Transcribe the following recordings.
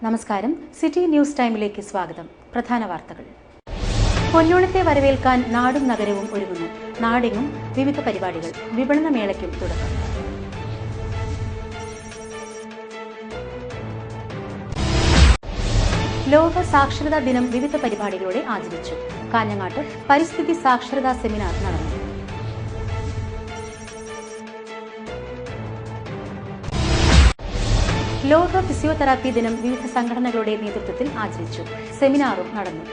നമസ്കാരം. City news ടൈമിലേക്ക് സ്വാഗതം. പ്രധാന വാർത്തകൾ. പൊന്നോണത്തെ വരവേൽക്കാൻ നാടും നഗരവും ഒരുങ്ങുന്നു. നാടെങ്ങും വിവിധ പരിപാടികൾ. വിപണന മേളയ്ക്കും തുടക്കം. ലോക സാക്ഷരതാ ദിനം വിവിധ പരിപാടികളോടെ ആചരിച്ചു. കാഞ്ഞങ്ങാട്ട് പരിസ്ഥിതി സാക്ഷരതാ സെമിനാർ നടന്നു. ലോക ഫിസിയോതെറാപ്പി ദിനം വിവിധ സംഘടനകളുടെ നേതൃത്വത്തിൽ ആചരിച്ചു. സെമിനാറും നടന്നു.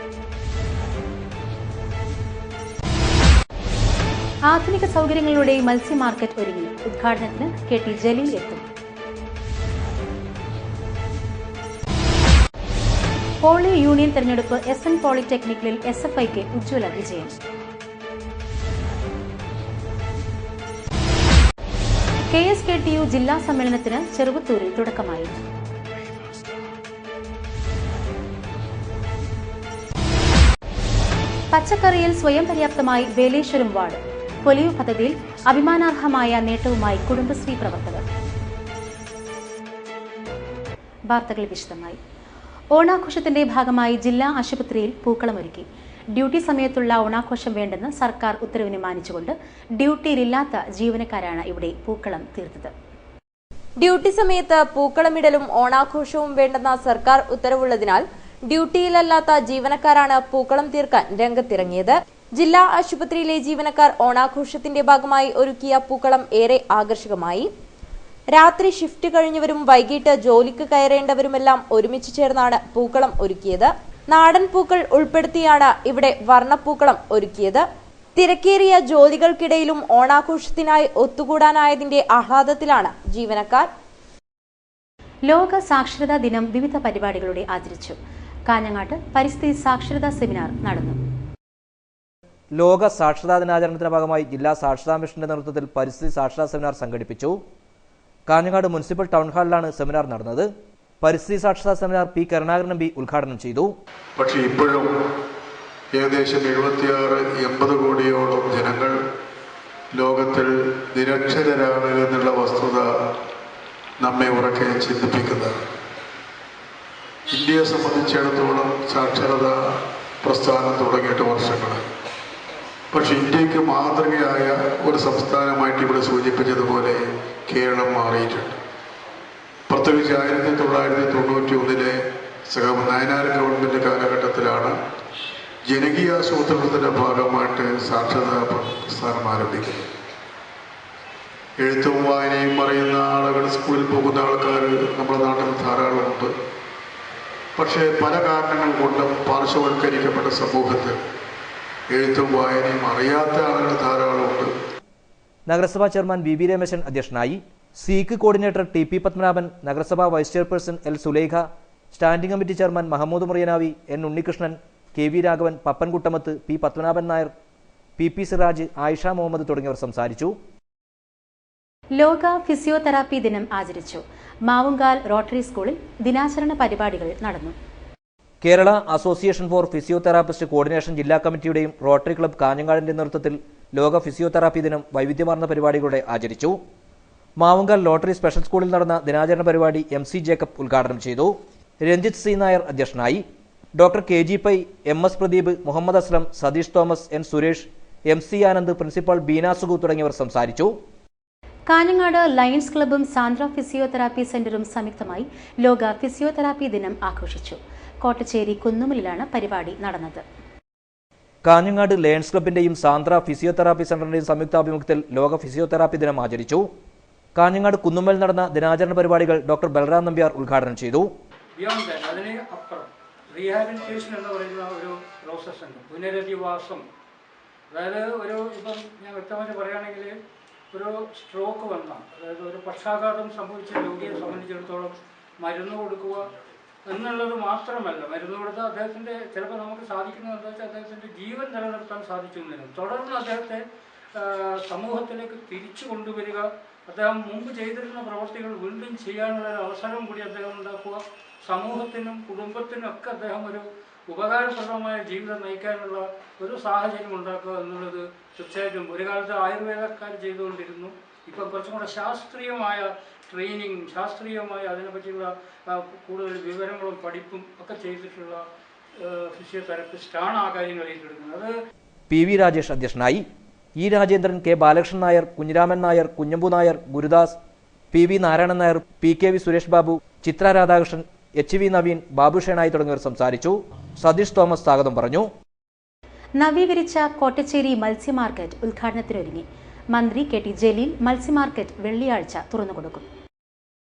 ആധുനിക സൗകര്യങ്ങളുടെ മത്സ്യ മാർക്കറ്റ് ഒരുങ്ങി. ഉദ്ഘാടനത്തിന് KT ജലീൽ എത്തും. പോളി യൂണിയൻ തെരഞ്ഞെടുപ്പ് SN പോളിടെക്നിക്കിൽ SFIക്ക് ഉജ്ജ്വല വിജയം. KSKTU ജില്ലാ സമ്മേളനത്തിന് ചെറുവത്തൂരിൽ തുടക്കമായി. പച്ചക്കറിയിൽ സ്വയം പര്യാപ്തമായി വേലേശ്വരം വാർഡ്. പൊലിവ് പദ്ധതിയിൽ അഭിമാനാർഹമായ നേട്ടവുമായി കുടുംബശ്രീ പ്രവർത്തകർ. വാർത്തകൾ വിശദമായി. ഓണാഘോഷത്തിന്റെ ഭാഗമായി ജില്ലാ ആശുപത്രിയിൽ പൂക്കളമൊരുക്കി. ഡ്യൂട്ടി സമയത്തുള്ള ഓണാഘോഷം വേണ്ടെന്ന് സർക്കാർ ഉത്തരവിനെ മാനിച്ചുകൊണ്ട് ഡ്യൂട്ടിയിലില്ലാത്ത ജീവനക്കാരാണ് ഇവിടെ പൂക്കളം തീർത്തത്. ഡ്യൂട്ടി സമയത്ത് പൂക്കളമിടലും ഓണാഘോഷവും വേണ്ടെന്ന സർക്കാർ ഉത്തരവുള്ളതിനാൽ ഡ്യൂട്ടിയിലല്ലാത്ത ജീവനക്കാരാണ് പൂക്കളം തീർക്കാൻ രംഗത്തിറങ്ങിയത്. ജില്ലാ ആശുപത്രിയിലെ ജീവനക്കാർ ഓണാഘോഷത്തിന്റെ ഭാഗമായി ഒരുക്കിയ പൂക്കളം ഏറെ ആകർഷകമായി. രാത്രി ഷിഫ്റ്റ് കഴിഞ്ഞവരും വൈകിട്ട് ജോലിക്ക് കയറേണ്ടവരുമെല്ലാം ഒരുമിച്ച് ചേർന്നാണ് പൂക്കളം ഒരുക്കിയത്. നാടൻ പൂക്കൾ ഉൾപ്പെടുത്തിയാണ് ഇവിടെ വർണ്ണപ്പൂക്കളം ഒരുക്കിയത്. തിരക്കേറിയ ജോലികൾക്കിടയിലും ഓണാഘോഷത്തിനായി ഒത്തുകൂടാനായതിന്റെ ആഹ്ലാദത്തിലാണ് ജീവനക്കാർ. ലോക സാക്ഷരതാ ദിനം വിവിധ പരിപാടികളോടെ ആചരിച്ചു. കാഞ്ഞങ്ങാട്ട് പരിസ്ഥിതി സാക്ഷരതാ സെമിനാർ നടന്നു. ലോക സാക്ഷരതാ ദിനാചരണത്തിന്റെ ഭാഗമായി ജില്ലാ സാക്ഷരതാ മിഷന്റെ നേതൃത്വത്തിൽ പരിസ്ഥിതി സാക്ഷരതാ സെമിനാർ സംഘടിപ്പിച്ചു. കാഞ്ഞങ്ങാട് മുനിസിപ്പൽ ടൗൺ ഹാളിലാണ് സെമിനാർ നടന്നത്. പരിസ്ഥിതി സാക്ഷരതാ സെമിനാർ P. കരുണാകരൻ MP ഉദ്ഘാടനം ചെയ്തു. പക്ഷേ ഇപ്പോഴും ഏകദേശം 76-80 കോടിയോളം ജനങ്ങൾ ലോകത്തിൽ നിരക്ഷരരാണ് എന്നുള്ള വസ്തുത നമ്മെ ഉറക്കെ ചിന്തിപ്പിക്കുന്നതാണ്. ഇന്ത്യയെ സംബന്ധിച്ചിടത്തോളം സാക്ഷരത പ്രസ്ഥാനം തുടങ്ങിയിട്ട് വർഷങ്ങളായി. പക്ഷെ ഇന്ത്യക്ക് മാതൃകയായ ഒരു സംസ്ഥാനമായിട്ട് ഇവിടെ സൂചിപ്പിച്ചതുപോലെ കേരളം മാറിയിട്ടുണ്ട്. പ്രത്യേകിച്ച് 1991 നയനാർ ഗവൺമെൻറ് കാലഘട്ടത്തിലാണ് ജനകീയാസൂത്രണത്തിൻ്റെ ഭാഗമായിട്ട് സാക്ഷരതാ പ്രസ്ഥാനം ആരംഭിക്കുന്നത്. എഴുത്തും വായനയും അറിയുന്ന ആളുകൾ, സ്കൂളിൽ പോകുന്ന ആൾക്കാർ നമ്മുടെ നാട്ടിൽ ധാരാളമുണ്ട്. പക്ഷേ പല കാരണങ്ങൾ കൊണ്ടും പാർശ്വവൽക്കരിക്കപ്പെട്ട സമൂഹത്തിൽ എഴുത്തും വായനയും അറിയാത്ത ആളുകൾ ധാരാളമുണ്ട്. നഗരസഭാ ചെയർമാൻ VB രമേശൻ അധ്യക്ഷനായി. സീക്ക് കോർഡിനേറ്റർ TP പത്മനാഭൻ, നഗരസഭാ vice chairperson L Sulaikha, standing committee chairman Mahmood Muriyanavi, N Unnikrishnan, KV Raghavan, Pappan Kuttamath, P Padmanabhan Nair, PP Siraj, Ayisha Muhammad തുടങ്ങിയവർ സംസാരിച്ചു. ലോക ഫിസിയോതെറാപ്പി ദിനം ആചരിച്ചു. മാവുങ്കാൽ റോട്ടറി സ്കൂളിൽ ദിനാചരണ പരിപാടികൾ നടന്നു. Kerala association for physiotherapist coordination ജില്ലാ കമ്മിറ്റിയുടെയും റോട്ടറി ക്ലബ്ബ് കാഞ്ഞങ്ങാടിന്റെ നേതൃത്വത്തിൽ ലോക ഫിസിയോതെറാപ്പി ദിനം വൈവിധ്യമാർന്ന പരിപാടികളോടെ ആചരിച്ചു. മാവുങ്കാൽ ലോട്ടറി സ്പെഷ്യൽ സ്കൂളിൽ നടന്ന ദിനാചരണ പരിപാടി MC ജേക്കബ് ഉദ്ഘാടനം ചെയ്തു. രഞ്ജിത്ത് C നായർ അധ്യക്ഷനായി. Doctor KG Pai, MS Pradeep, Muhammad Aslam, Satheesh Thomas, N Suresh, MC Anand, principal Beena Sugu തുടങ്ങിയവർ സംസാരിച്ചു. കാഞ്ഞങ്ങാട് ലയൺസ് ക്ലബ്ബും സാന്ദ്ര ഫിസിയോതെറാപ്പി സെന്ററും സംയുക്തമായി ലോക ഫിസിയോതെറാപ്പി ദിനം ആഘോഷിച്ചു. കോട്ടച്ചേരി കുന്നുമലിലാണ് പരിപാടി നടന്നത്. കാഞ്ഞങ്ങാട് ലയൺസ് ക്ലബിന്റെയും സാന്ദ്ര ഫിസിയോതെറാപ്പി സെന്ററിന്റെയും സംയുക്താഭിമുഖ്യത്തിൽ ലോക ഫിസിയോതെറാപ്പി ദിനം ആചരിച്ചു. കാഞ്ഞങ്ങാട് കുന്നുമ്മൽ നടന്ന ദിനാചരണ പരിപാടികൾ ഡോക്ടർ ബൽറാം നമ്പ്യാർ ഉദ്ഘാടനം ചെയ്തു. റീഹാബിലിറ്റേഷൻ എന്ന് പറയുന്ന ഒരു പ്രോസസ് ഉണ്ട്. പുനരധിവാസം, അതായത് ഇപ്പം ഞാൻ വ്യക്തമായിട്ട് പറയുകയാണെങ്കിൽ ഒരു സ്ട്രോക്ക് വന്ന, അതായത് ഒരു പക്ഷാഘാതം സംഭവിച്ച രോഗിയെ സംബന്ധിച്ചിടത്തോളം മരുന്ന് കൊടുക്കുക, എന്നുള്ളത് മാത്രമല്ല, മരുന്ന് കൊടുത്താൽ അദ്ദേഹത്തിൻ്റെ ചിലപ്പോൾ നമുക്ക് സാധിക്കുന്നത് എന്താ വെച്ചാൽ അദ്ദേഹത്തിൻ്റെ ജീവൻ നിലനിർത്താൻ സാധിക്കുന്നില്ല. തുടർന്ന് അദ്ദേഹത്തെ സമൂഹത്തിലേക്ക് തിരിച്ചു കൊണ്ടുവരിക, അദ്ദേഹം മുമ്പ് ചെയ്തിരുന്ന പ്രവൃത്തികൾ വീണ്ടും ചെയ്യാനുള്ള ഒരു അവസരം കൂടി അദ്ദേഹം ഉണ്ടാക്കുക, സമൂഹത്തിനും കുടുംബത്തിനും ഒക്കെ അദ്ദേഹം ഒരു ഉപകാരപ്രദമായ ജീവിതം നയിക്കാനുള്ള ഒരു സാഹചര്യം ഉണ്ടാക്കുക എന്നുള്ളത് തീർച്ചയായിട്ടും ഒരു കാലത്ത് ആയുർവേദക്കാർ ചെയ്തുകൊണ്ടിരുന്നു. ഇപ്പം കുറച്ചും കൂടെ ശാസ്ത്രീയമായ ട്രെയിനിങ്, ശാസ്ത്രീയമായ അതിനെപ്പറ്റിയുള്ള കൂടുതൽ വിവരങ്ങളും പഠിപ്പും ഒക്കെ ചെയ്തിട്ടുള്ള ഫിസിയോതെറാപ്പിസ്റ്റാണ് ആ കാര്യങ്ങൾ ഏറ്റെടുക്കുന്നത്. അത് പി വി രാജേഷ് അധ്യക്ഷനായി. E Rajendran, K Balakrishnan Nair, Kunhiraman Nair, Kunhambu Nair, Gurudas, P V Narayanan Nair, P K V Suresh Babu, Chitra Radhakrishnan, H V Naveen, Babu Shenoy തുടങ്ങിയവർ സംസാരിച്ചു. സതീഷ് തോമസ് സ്വാഗതം പറഞ്ഞു. നവീകരിച്ച കോട്ടച്ചേരി മത്സ്യ മാർക്കറ്റ് ഉദ്ഘാടനത്തിനൊരുങ്ങി. മന്ത്രി കെ ടി ജലീൽ മത്സ്യ മാർക്കറ്റ് വെള്ളിയാഴ്ച തുറന്നുകൊടുക്കും.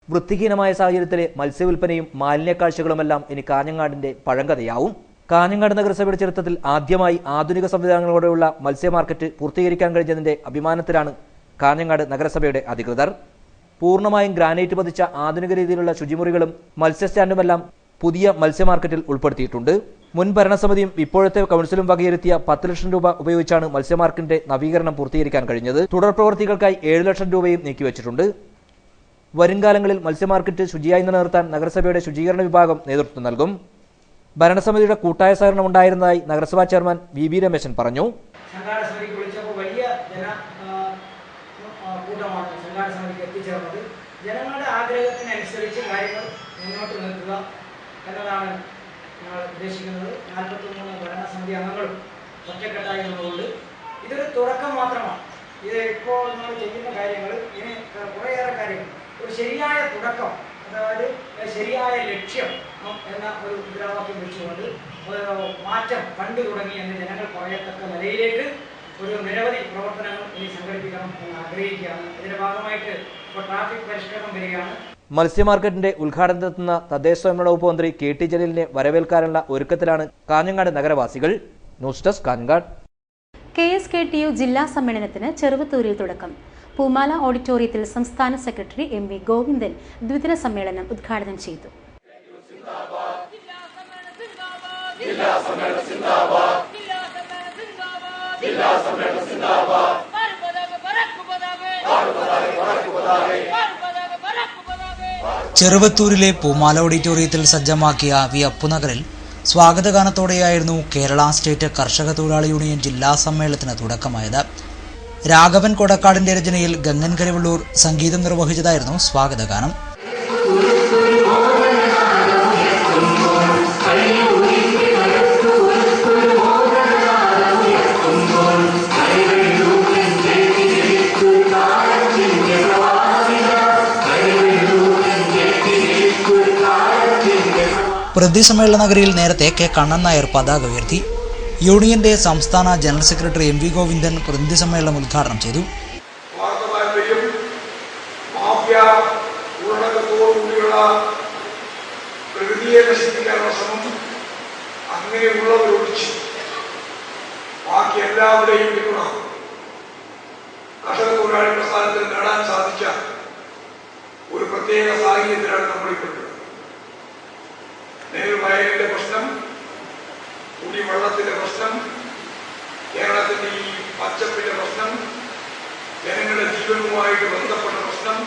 വൃത്തിഹീനമായ സാഹചര്യത്തിലെ മത്സ്യവിൽപ്പനയും മാലിന്യ കാഴ്ചകളുമെല്ലാം ഇനി കാഞ്ഞങ്ങാടിന്റെ പഴങ്കഥയാവും. കാഞ്ഞങ്ങാട് നഗരസഭയുടെ ചരിത്രത്തിൽ ആദ്യമായി ആധുനിക സംവിധാനങ്ങളോടെയുള്ള മത്സ്യ മാർക്കറ്റ് പൂർത്തീകരിക്കാൻ കഴിഞ്ഞതിന്റെ അഭിമാനത്തിലാണ് കാഞ്ഞങ്ങാട് നഗരസഭയുടെ അധികൃതർ. പൂർണ്ണമായും ഗ്രാനൈറ്റ് പതിച്ച ആധുനിക രീതിയിലുള്ള ശുചിമുറികളും മത്സ്യ സ്റ്റാൻഡുമെല്ലാം പുതിയ മത്സ്യ മാർക്കറ്റിൽ ഉൾപ്പെടുത്തിയിട്ടുണ്ട്. മുൻ ഭരണസമിതിയും ഇപ്പോഴത്തെ കൗൺസിലും വകയിരുത്തിയ 10 ലക്ഷം രൂപ ഉപയോഗിച്ചാണ് മത്സ്യ മാർക്കറ്റിന്റെ നവീകരണം പൂർത്തീകരിക്കാൻ കഴിഞ്ഞത്. തുടർ പ്രവൃത്തികൾക്കായി 7 ലക്ഷം രൂപയും നീക്കിവച്ചിട്ടുണ്ട്. വരുംകാലങ്ങളിൽ മത്സ്യ മാർക്കറ്റ് ശുചിയായി നിലനിർത്താൻ നഗരസഭയുടെ ശുചീകരണ വിഭാഗം നേതൃത്വം നൽകും. ഭരണസമിതിയുടെ കൂട്ടായ സഹകരണം ഉണ്ടായിരുന്നതായി നഗരസഭാ ചെയർമാൻ വി ബി രമേശൻ പറഞ്ഞു. ജനങ്ങളുടെ ആഗ്രഹത്തിനനുസരിച്ച് കാര്യങ്ങൾ മുന്നോട്ട് നിൽക്കുക എന്നതാണ് ഞങ്ങൾ ഉദ്ദേശിക്കുന്നത്. 43 ഭരണസമിതി അംഗങ്ങളും ഒറ്റക്കെട്ടായി നിന്നുകൊണ്ട് ഇതൊരു തുടക്കം മാത്രമാണ്. ഇത് ഇപ്പോൾ നമ്മൾ ചെയ്യുന്ന കാര്യങ്ങൾ ഇനി കുറേയേറെ കാര്യങ്ങൾ ഒരു ശരിയായ തുടക്കം, അതായത് ശരിയായ ലക്ഷ്യം എന്ന ഒരു മുദ്രാവാക്യം വെച്ചുകൊണ്ട് മാറ്റം കണ്ടു തുടങ്ങി എന്ന് ജനങ്ങൾ പറയത്തക്ക നിലയിലേക്ക് ഒരു നിരവധി പ്രവർത്തനങ്ങൾ ഇനി സംഘടിപ്പിക്കണം എന്ന് ആഗ്രഹിക്കുകയാണ്. ഇതിന്റെ ഭാഗമായിട്ട് ഇപ്പോൾ ട്രാഫിക് പരിഷ്കരണം വരികയാണ്. മത്സ്യ മാർക്കറ്റിന്റെ ഉദ്ഘാടനത്തിനെത്തുന്ന തദ്ദേശ സ്വയംഭരണ വകുപ്പ് മന്ത്രി കെ ടി ജലീലിനെ വരവേൽക്കാനുള്ള ഒരുക്കത്തിലാണ് കാഞ്ഞങ്ങാട് നഗരവാസികൾ. News desk Kanhangad. KSKTU ജില്ലാ സമ്മേളനത്തിന് ചെറുവത്തൂരിൽ തുടക്കം. പൂമാല ഓഡിറ്റോറിയത്തിൽ സംസ്ഥാന സെക്രട്ടറി MV ഗോവിന്ദൻ ദ്വിദിന സമ്മേളനം ഉദ്ഘാടനം ചെയ്തു. ചെറുവത്തൂരിലെ പൂമാല ഓഡിറ്റോറിയത്തിൽ സജ്ജമാക്കിയ വി അപ്പുനഗറിൽ സ്വാഗതഗാനത്തോടെയായിരുന്നു കേരള സ്റ്റേറ്റ് കർഷക തൊഴിലാളി യൂണിയൻ ജില്ലാ സമ്മേളനത്തിന് തുടക്കമായത്. രാഘവൻ കൊടക്കാടിന്റെ രചനയിൽ ഗംഗൻ കരിവള്ളൂർ സംഗീതം നിർവഹിച്ചതായിരുന്നു സ്വാഗതഗാനം. പ്രതിസമ്മേളന നഗരിയിൽ നേരത്തെ കെ കണ്ണൻ നായർ പതാക ഉയർത്തി. യൂണിയന്റെ സംസ്ഥാന ജനറൽ സെക്രട്ടറി MV ഗോവിന്ദൻ പ്രതിനിധി സമ്മേളനം ഉദ്ഘാടനം ചെയ്തു. ബാക്കി എല്ലാവരുടെയും പിന്തുണ കർഷക തൊഴിലാളി പ്രസ്ഥാനത്തിന് നേടാൻ സാധിച്ച ഒരു പ്രത്യേക സാഹചര്യത്തിലാണ് നമ്മളിപ്പോൾ. നെൽവയലിന്റെ പ്രശ്നം, കുടിവെള്ളത്തിന്റെ പ്രശ്നം, കേരളത്തിന്റെ ഈ പച്ചപ്പിന്റെ പ്രശ്നം, ജനങ്ങളുടെ ജീവനുമായിട്ട് ബന്ധപ്പെട്ട പ്രശ്നം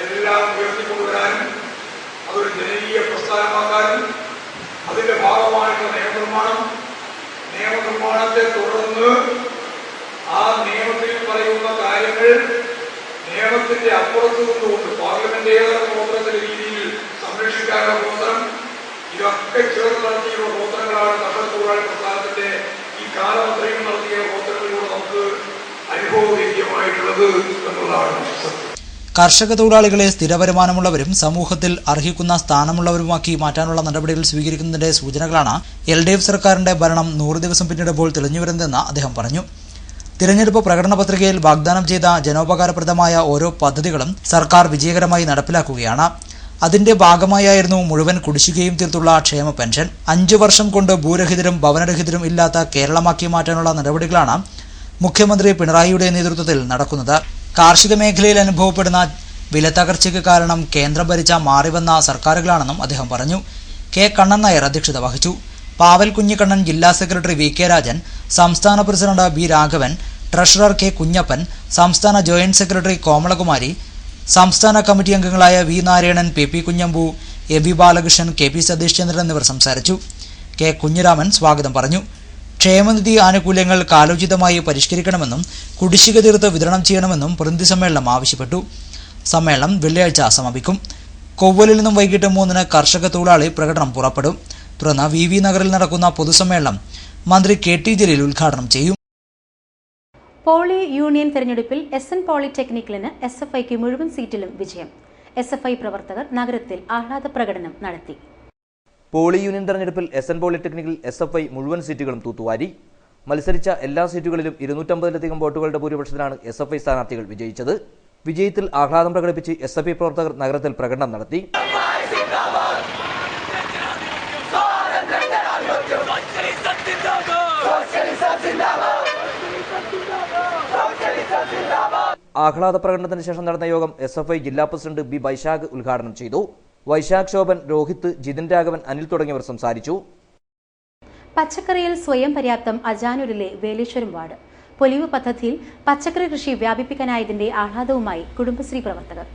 എല്ലാം ഉയർത്തിക്കൊണ്ടുവരാനും അതൊരു ജനകീയ പ്രസ്ഥാനമാക്കാനും അതിന്റെ ഭാഗമായിട്ടുള്ള നിയമനിർമ്മാണത്തെ തുടർന്ന് ആ നിയമത്തിൽ പറയുന്ന കാര്യങ്ങൾ നിയമത്തിന്റെ അപ്പുറത്ത് കൊണ്ടുകൊണ്ട് പാർലമെന്റേതര പ്രവർത്തനത്തിന്റെ രീതിയിൽ സംരക്ഷിക്കാനുള്ള പ്രവർത്തനം, ഇതൊക്കെ ചേർന്ന് നടത്തിയുള്ള പ്രവർത്തനങ്ങളാണ് കർഷക തൊഴിലാളി പ്രസ്ഥാനത്തിന്റെ ഈ കാലം അത്രയും നടത്തിയ പ്രവർത്തനങ്ങളിലൂടെ നമുക്ക് അനുഭവവേദ്യമായിട്ടുള്ളത് എന്നുള്ളതാണ് സത്യം. കർഷക തൊഴിലാളികളെ സ്ഥിര വരുമാനമുള്ളവരും സമൂഹത്തിൽ അർഹിക്കുന്ന സ്ഥാനമുള്ളവരുമാക്കി മാറ്റാനുള്ള നടപടികൾ സ്വീകരിക്കുന്നതിന്റെ സൂചനകളാണ് LDF സർക്കാരിന്റെ ഭരണം 100 ദിവസം പിന്നിടുമ്പോൾ തെളിഞ്ഞുവരുന്നതെന്ന് അദ്ദേഹം പറഞ്ഞു. തിരഞ്ഞെടുപ്പ് പ്രകടന പത്രികയിൽ വാഗ്ദാനം ചെയ്ത ജനോപകാരപ്രദമായ ഓരോ പദ്ധതികളും സർക്കാർ വിജയകരമായി നടപ്പിലാക്കുകയാണ്. അതിന്റെ ഭാഗമായായിരുന്നു മുഴുവൻ കുടിശ്ശികയും തീർത്തുള്ള ക്ഷേമ പെൻഷൻ. 5 വർഷം കൊണ്ട് ഭൂരഹിതരും ഭവനരഹിതരും ഇല്ലാത്ത കേരളമാക്കി മാറ്റാനുള്ള നടപടികളാണ് മുഖ്യമന്ത്രി പിണറായിയുടെ നേതൃത്വത്തിൽ നടക്കുന്നത്. കാർഷിക മേഖലയിൽ അനുഭവപ്പെടുന്ന വിലത്തകർച്ചയ്ക്ക് കാരണം കേന്ദ്രം ഭരിച്ച മാറിവന്ന സർക്കാരുകളാണെന്നും അദ്ദേഹം പറഞ്ഞു. കെ കണ്ണൻ നായർ അധ്യക്ഷത വഹിച്ചു. പാവൽ കുഞ്ഞിക്കണ്ണൻ, ജില്ലാ സെക്രട്ടറി വി കെ രാജൻ, സംസ്ഥാന president B Raghavan, treasurer K Kunhappan, സംസ്ഥാന ജോയിന്റ് സെക്രട്ടറി കോമളകുമാരി, സംസ്ഥാന കമ്മിറ്റി അംഗങ്ങളായ V Narayanan, P P Kunhambu, A B Balakrishnan, K P Satheesh Chandran എന്നിവർ സംസാരിച്ചു. കെ കുഞ്ഞിരാമൻ സ്വാഗതം പറഞ്ഞു. ക്ഷേമനിധി ആനുകൂല്യങ്ങൾ കാലോചിതമായി പരിഷ്കരിക്കണമെന്നും കുടിശ്ശിക തീർത്ത് വിതരണം ചെയ്യണമെന്നും പ്രതിനിധി സമ്മേളനം ആവശ്യപ്പെട്ടു. സമ്മേളനം വെള്ളിയാഴ്ച സമാപിക്കും. കൊവ്വലിൽ നിന്നും വൈകിട്ട് 3-ന് കർഷക തൊഴിലാളി പ്രകടനം പുറപ്പെടും. തുടർന്ന് വി വി നഗറിൽ നടക്കുന്ന പൊതുസമ്മേളനം മന്ത്രി കെ ടി ജലീൽ ഉദ്ഘാടനം ചെയ്യും. പോളി യൂണിയൻ തെരഞ്ഞെടുപ്പിൽ SN പോളിടെക്നിക്കിന് SFIക്ക് മുഴുവൻ സീറ്റിലും വിജയം. SFI പ്രവർത്തകർ നഗരത്തിൽ ആഹ്ലാദ പ്രകടനം നടത്തി. പോളി യൂണിയൻ തെരഞ്ഞെടുപ്പിൽ SN പോളിടെക്നിക്കിൽ SFI മുഴുവൻ സീറ്റുകളും തൂത്തുവാരി. മത്സരിച്ച എല്ലാ സീറ്റുകളിലും 250-ലധികം വോട്ടുകളുടെ ഭൂരിപക്ഷത്തിലാണ് SFI സ്ഥാനാർത്ഥികൾ വിജയിച്ചത്. വിജയത്തിൽ ആഹ്ലാദം പ്രകടിപ്പിച്ച് SFI പ്രവർത്തകർ നഗരത്തിൽ പ്രകടനം നടത്തി. ആഹ്ലാദ പ്രകടനത്തിന് ശേഷം നടന്ന യോഗം SFI ജില്ലാ പ്രസിഡന്റ് ബി വൈശാഖ് ഉദ്ഘാടനം ചെയ്തു. വൈശാഖ്, ശോഭൻ, രോഹിത്, ജിതിൻ രാഘവൻ, അനിൽ തുടങ്ങിയവർ സംസാരിച്ചു. പച്ചക്കറിയിൽ സ്വയം പര്യാപ്തം അജാനൂരിലെ വേലേശ്വരം വാർഡ്. പൊലിവ് പദ്ധതിയിൽ പച്ചക്കറി കൃഷി വ്യാപിപ്പിക്കാനായതിന്റെ ആഹ്ലാദവുമായി കുടുംബശ്രീ പ്രവർത്തകർ.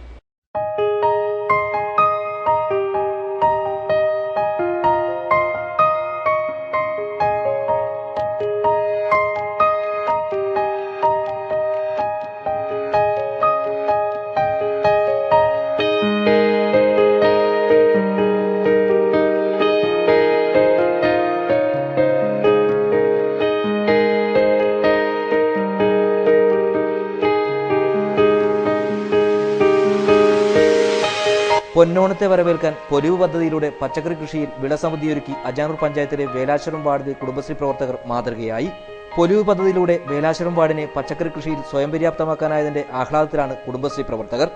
പൊന്നോണത്തെ വരവേൽക്കാൻ പൊലിവ് പദ്ധതിയിലൂടെ പച്ചക്കറി കൃഷിയിൽ വിളസമൃദ്ധിയൊരുക്കി അജാനൂർ പഞ്ചായത്തിലെ വേലാശ്വരം വാർഡിലെ കുടുംബശ്രീ പ്രവർത്തകർ മാതൃകയായി. പൊലിവ് പദ്ധതിയിലൂടെ വേലാശ്വരം വാർഡിനെ പച്ചക്കറി കൃഷിയിൽ സ്വയം പര്യാപ്തമാക്കാനായതിന്റെ ആഹ്ലാദത്തിലാണ് കുടുംബശ്രീ പ്രവർത്തകർ.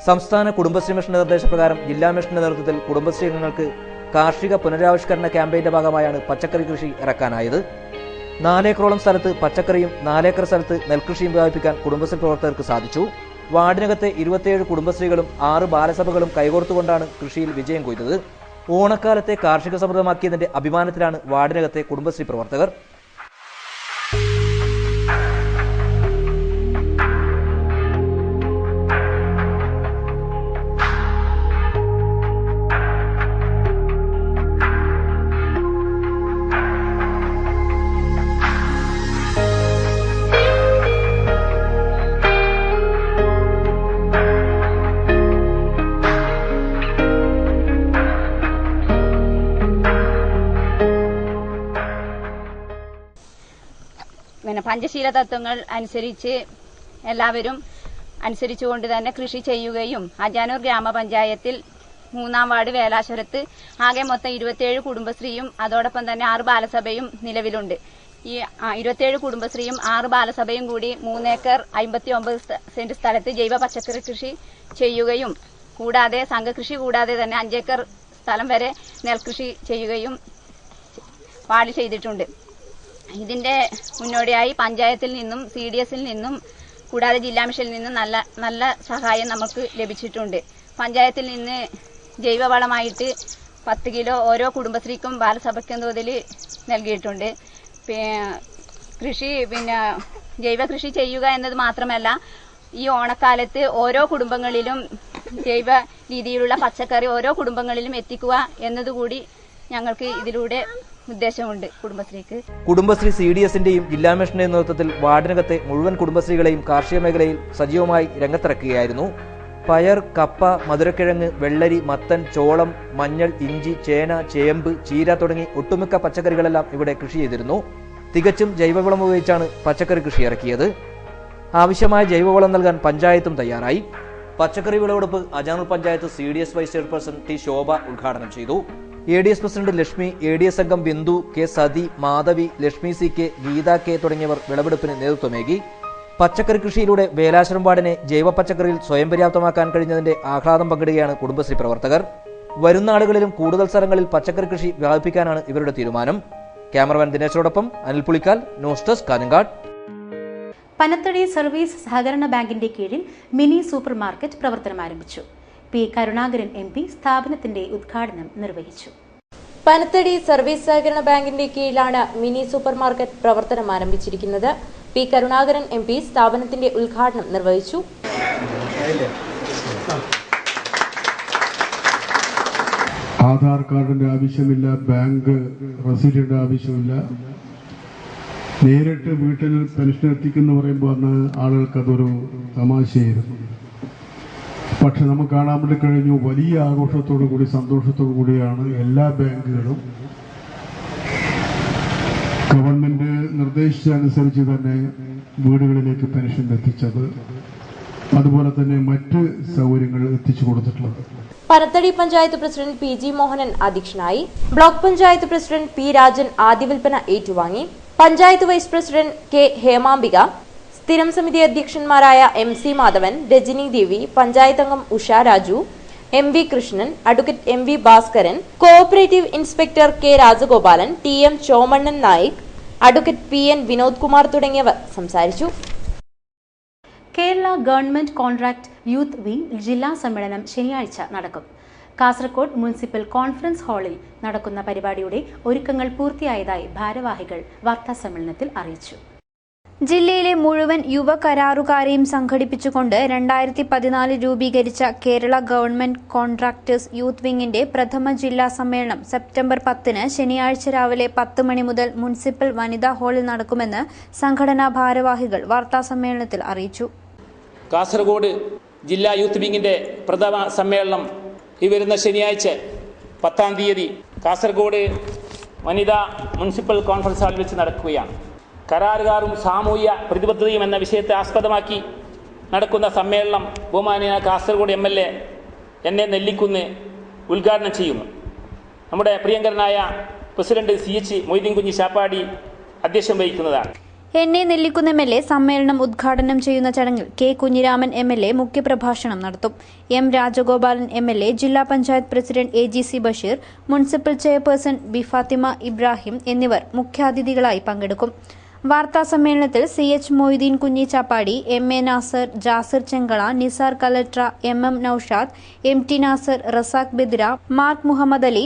സംസ്ഥാന കുടുംബശ്രീ മിഷന്റെ നിർദ്ദേശപ്രകാരം ജില്ലാ മിഷന്റെ നേതൃത്വത്തിൽ കുടുംബശ്രീ അംഗങ്ങൾക്ക് കാർഷിക പുനരാവിഷ്കരണ ക്യാമ്പയിന്റെ ഭാഗമായാണ് പച്ചക്കറി കൃഷി ഇറക്കാനായത്. 4 ഏക്കറോളം സ്ഥലത്ത് പച്ചക്കറിയും 4 ഏക്കർ സ്ഥലത്ത് നെൽകൃഷിയും വ്യാപിപ്പിക്കാൻ കുടുംബശ്രീ പ്രവർത്തകർക്ക് സാധിച്ചു. വാർഡിനകത്തെ 27 കുടുംബശ്രീകളും 6 ബാലസഭകളും കൈകോർത്തുകൊണ്ടാണ് കൃഷിയിൽ വിജയം കൊയ്തത്. ഓണക്കാലത്തെ കാർഷിക സമൃദ്ധമാക്കിയതിന്റെ അഭിമാനത്തിലാണ് വാർഡിനകത്തെ കുടുംബശ്രീ പ്രവർത്തകർ. പഞ്ചശീല തത്വങ്ങൾ അനുസരിച്ച് എല്ലാവരും അനുസരിച്ചുകൊണ്ട് തന്നെ കൃഷി ചെയ്യുകയും അജാനൂർ ഗ്രാമപഞ്ചായത്തിൽ 3-ാം വാർഡ് വേലാശ്വരത്ത് ആകെ മൊത്തം 27 കുടുംബശ്രീയും അതോടൊപ്പം തന്നെ 6 ബാലസഭയും നിലവിലുണ്ട്. ഈ 27 കുടുംബശ്രീയും 6 ബാലസഭയും കൂടി 3 ഏക്കർ 59 സെന്റ് സ്ഥലത്ത് ജൈവ പച്ചക്കറി കൃഷി ചെയ്യുകയും കൂടാതെ സംഘകൃഷി കൂടാതെ തന്നെ 5 ഏക്കർ സ്ഥലം വരെ നെൽകൃഷി ചെയ്യുകയും വാർഡിൽ ചെയ്തിട്ടുണ്ട്. ഇതിന്റെ മുന്നോടിയായി പഞ്ചായത്തിൽ നിന്നും CDSൽ നിന്നും കൂടാതെ ജില്ലാ മിഷനിൽ നിന്നും നല്ല സഹായം നമുക്ക് ലഭിച്ചിട്ടുണ്ട്. പഞ്ചായത്തിൽ നിന്ന് ജൈവവളമായിട്ട് 10 കിലോ ഓരോ കുടുംബശ്രീക്കും ബാലസഭയ്ക്കും തോതിൽ നൽകിയിട്ടുണ്ട്. കൃഷി ജൈവ കൃഷി ചെയ്യുക എന്നത് മാത്രമല്ല, ഈ ഓണക്കാലത്ത് ഓരോ കുടുംബങ്ങളിലും ജൈവ രീതിയിലുള്ള പച്ചക്കറി ഓരോ കുടുംബങ്ങളിലും എത്തിക്കുക എന്നതുകൂടി ഞങ്ങൾക്ക് ഇതിലൂടെ ഉദ്ദേശമുണ്ട്. കുടുംബശ്രീ CDSന്റെയും ജില്ലാ മിഷന്റെയും നേതൃത്വത്തിൽ വാർഡിനകത്തെ മുഴുവൻ കുടുംബശ്രീകളെയും കാർഷിക മേഖലയിൽ സജീവമായി രംഗത്തിറക്കുകയായിരുന്നു. പയർ, കപ്പ, മധുരക്കിഴങ്ങ്, വെള്ളരി, മത്തൻ, ചോളം, മഞ്ഞൾ, ഇഞ്ചി, ചേന, ചേമ്പ്, ചീര തുടങ്ങി ഒട്ടുമിക്ക പച്ചക്കറികളെല്ലാം ഇവിടെ കൃഷി ചെയ്തിരുന്നു. തികച്ചും ജൈവവളം ഉപയോഗിച്ചാണ് പച്ചക്കറി കൃഷി ഇറക്കിയത്. ആവശ്യമായ ജൈവവളം നൽകാൻ പഞ്ചായത്തും തയ്യാറായി. പച്ചക്കറി വിളവെടുപ്പ് Ajanur panchayat CDS vice chairperson T Shobha ഉദ്ഘാടനം ചെയ്തു. ADS പ്രസിഡന്റ് ലക്ഷ്മി, ADS അംഗം Bindu, K sati, Madhavi, Lakshmi CK, Geetha K തുടങ്ങിയവർ വിളവെടുപ്പിന് നേതൃത്വമേകി. പച്ചക്കറി കൃഷിയിലൂടെ വേലാശ്വരം വാർഡിനെ ജൈവ പച്ചക്കറിയിൽ സ്വയം പര്യാപ്തമാക്കാൻ കഴിഞ്ഞതിന്റെ ആഹ്ലാദം പങ്കിടുകയാണ് കുടുംബശ്രീ പ്രവർത്തകർ. വരുന്ന നാളുകളിലും കൂടുതൽ സ്ഥലങ്ങളിൽ പച്ചക്കറി കൃഷി വ്യാപിപ്പിക്കാനാണ് ഇവരുടെ തീരുമാനം. ക്യാമറമാൻ ദിനേശോടൊപ്പം Anil Pulikkal, news desk, Kanhangad. Panathady service സഹകരണ ബാങ്കിന്റെ കീഴിൽ മിനി സൂപ്പർ മാർക്കറ്റ് പ്രവർത്തനം ആരംഭിച്ചു. പി കരുണാകരൻ MP സ്ഥാപനത്തിന്റെ ഉദ്ഘാടനം നിർവഹിച്ചു. പനത്തടി സർവീസ് സഹകരണ ബാങ്കിന്റെ കീഴിലാണ് മിനി സൂപ്പർ മാർക്കറ്റ് പ്രവർത്തനം ആരംഭിച്ചിരിക്കുന്നത്. പി കരുണാകരൻ MP സ്ഥാപനത്തിന്റെ ഉദ്ഘാടനം നിർവഹിച്ചു. ആധാർ കാർഡിന്റെ ആവശ്യമില്ല, ബാങ്ക് റെസിഡന്റ് ആവശ്യമില്ല. നേരിട്ട് വീട്ടിൽ പെൻഷൻ എത്തിക്കുന്നു പറയുമ്പോൾ അന്ന് ആളുകൾക്ക് അതൊരു തമാശയായിരുന്നു. പക്ഷെ നമുക്ക് കാണാൻ വേണ്ടി കഴിഞ്ഞു, വലിയ ആഘോഷത്തോടു കൂടി സന്തോഷത്തോടു കൂടിയാണ് എല്ലാ ബാങ്കുകളും ഗവൺമെന്റ് നിർദ്ദേശിച്ചനുസരിച്ച് തന്നെ വീടുകളിലേക്ക് പെൻഷൻ എത്തിച്ചത്, അതുപോലെ തന്നെ മറ്റ് സൗകര്യങ്ങൾ എത്തിച്ചു കൊടുത്തിട്ടുള്ളത്. പനത്തടി പഞ്ചായത്ത് പ്രസിഡന്റ് PG മോഹനൻ അധ്യക്ഷനായി. Block panchayat president P Rajan ആദ്യ വിൽപ്പന ഏറ്റുവാങ്ങി. Panchayat vice president K Hemambika, സ്ഥിരം സമിതി അധ്യക്ഷന്മാരായ MC മാധവൻ, രജനി ദേവി, പഞ്ചായത്ത് അംഗം Usha Raju, MV Krishnan, advocate MV Bhaskaran, cooperative inspector K Rajagopalan, TM Chomannan Naik, advocate PN Vinod Kumar തുടങ്ങിയവർ സംസാരിച്ചു. Kerala government contract youth wing ജില്ലാ സമ്മേളനം ശനിയാഴ്ച നടക്കും. കാസർഗോഡ് മുനിസിപ്പൽ കോൺഫറൻസ് ഹാളിൽ നടക്കുന്ന പരിപാടിയുടെ ഒരുക്കങ്ങൾ പൂർത്തിയായതായി ഭാരവാഹികൾ വാർത്താസമ്മേളനത്തിൽ അറിയിച്ചു. ജില്ലയിലെ മുഴുവൻ യുവ കരാറുകാരെയും സംഘടിപ്പിച്ചുകൊണ്ട് 2014 രൂപീകരിച്ച കേരള ഗവൺമെന്റ് കോൺട്രാക്ടേഴ്സ് യൂത്ത് വിംഗിന്റെ പ്രഥമ ജില്ലാ സമ്മേളനം സെപ്റ്റംബർ 10 ശനിയാഴ്ച രാവിലെ 10 മണി മുതൽ മുനിസിപ്പൽ വനിതാ ഹാളിൽ നടക്കുമെന്ന് സംഘടനാ ഭാരവാഹികൾ വാർത്താസമ്മേളനത്തിൽ അറിയിച്ചു. കാസർഗോഡ് ജില്ലാ യൂത്ത് വിംഗിന്റെ പ്രഥമ സമ്മേളനം ഈ വരുന്ന ശനിയാഴ്ച 10-ാം തീയതി കാസർഗോഡ് വനിതാ മുനിസിപ്പൽ കോൺഫറൻസ് ഹാളിൽ വെച്ച് നടക്കുകയാണ്. കരാറുകാരും സാമൂഹ്യ പ്രതിബദ്ധതയും എന്ന വിഷയത്തെ ആസ്പദമാക്കി നടക്കുന്ന സമ്മേളനം ബഹുമാനീയ കാസർഗോഡ് MLA എന്നെ നെല്ലിക്കുന്ന് ഉദ്ഘാടനം ചെയ്യുന്നു. നമ്മുടെ പ്രിയങ്കരനായ പ്രസിഡന്റ് CH മൊയ്തീൻ കുഞ്ഞി ശാപ്പാടി അധ്യക്ഷം വഹിക്കുന്നതാണ്. എന്നെ നെല്ലിക്കുന്ന് MLA സമ്മേളനം ഉദ്ഘാടനം ചെയ്യുന്ന ചടങ്ങിൽ K കുഞ്ഞിരാമൻ MLA മുഖ്യപ്രഭാഷണം നടത്തും. M രാജഗോപാലൻ MLA, ജില്ലാ panchayat president AGC Basheer, municipal chairperson B Fathima Ibrahim എന്നിവർ മുഖ്യാതിഥികളായി പങ്കെടുക്കും. വാർത്താ സമ്മേളനത്തിൽ CH Moideen Kunhi Chappadi, MA Nasar, Jasir Chengala, Nisar Kalatra, MM Noushad, MT Nasar, Razak Bedra, Mark Muhammad Ali,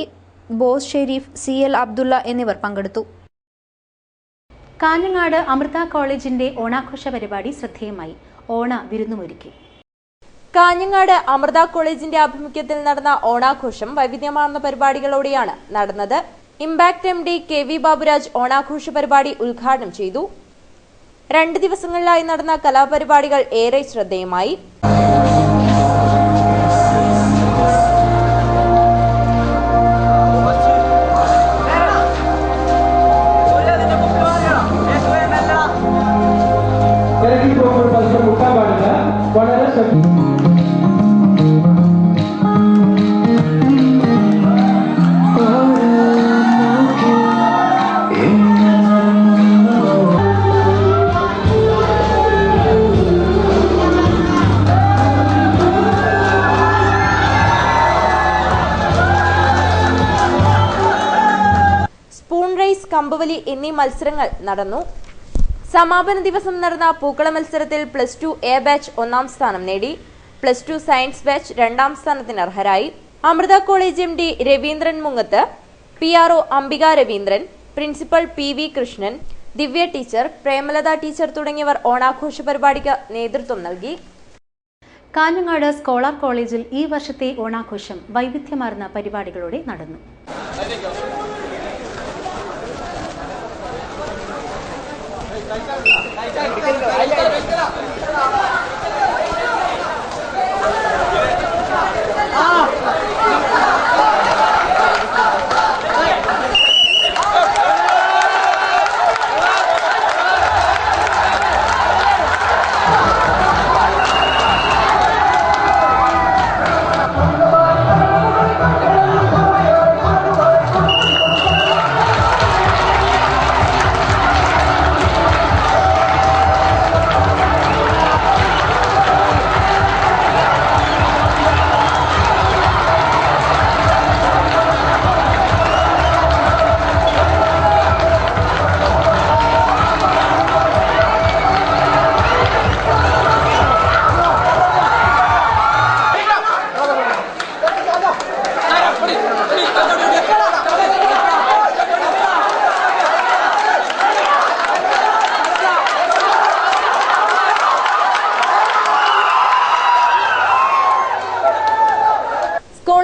Bose Sharif, CL Abdullah എന്നിവർ പങ്കെടുത്തു. കാഞ്ഞങ്ങാട് അമൃത കോളേജിന്റെ ഓണാഘോഷ പരിപാടി ശ്രദ്ധേയമായി. ഓണ വിരുന്നുമൊരുക്കി. കാഞ്ഞങ്ങാട് അമൃത കോളേജിന്റെ ആഭിമുഖ്യത്തിൽ നടന്ന ഓണാഘോഷം വൈവിധ്യമാർന്ന പരിപാടികളോടെയാണ് നടന്നത്. ഇംപാക്ട് MD KV ബാബുരാജ് ഓണാഘോഷ പരിപാടി ഉദ്ഘാടനം ചെയ്തു. 2 ദിവസങ്ങളിലായി നടന്ന കലാപരിപാടികൾ ഏറെ ശ്രദ്ധേയമായി. കമ്പവലി എന്നീ മത്സരങ്ങൾ നടന്നു. സമാപന ദിവസം നടന്ന പൂക്കള മത്സരത്തിൽ +2 A ബാച്ച് 1ാം സ്ഥാനം നേടി. +2 സയൻസ് ബാച്ച് 2ാം സ്ഥാനത്തിന് അർഹരായി. Amrita college MD Raveendran Mungath, PRO Ambika Raveendran, principal PV Krishnan, Divya teacher, Premalatha teacher തുടങ്ങിയവർ ഓണാഘോഷ പരിപാടിക്ക് നേതൃത്വം നൽകി. കാഞ്ഞങ്ങാട് സ്കോളർ കോളേജിൽ ഈ വർഷത്തെ ഓണാഘോഷം വൈവിധ്യമാർന്ന പരിപാടികളോടെ നടന്നു.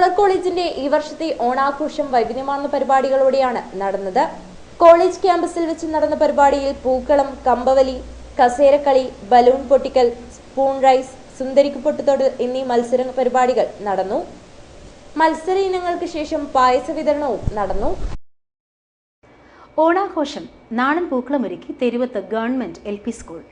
സ്കോളർ കോളേജിന്റെ ഈ വർഷത്തെ ഓണാഘോഷം വൈവിധ്യമാർന്ന പരിപാടികളോടെയാണ് നടന്നത്. കോളേജ് ക്യാമ്പസിൽ വെച്ച് നടന്ന പരിപാടിയിൽ പൂക്കളം, കമ്പവലി, കസേരക്കളി, ബലൂൺ പൊട്ടിക്കൽ, സ്പൂൺ റൈസ്, സുന്ദരിക്ക് പൊട്ടുതൊടൽ എന്നീ മത്സര പരിപാടികൾ നടന്നു. മത്സര ഇനങ്ങൾക്ക് ശേഷം പായസ വിതരണവും നടന്നു. ഓണാഘോഷം നാടൻ പൂക്കളമൊരുക്കി തെരുവത്ത് ഗവൺമെന്റ് LP സ്കൂൾ.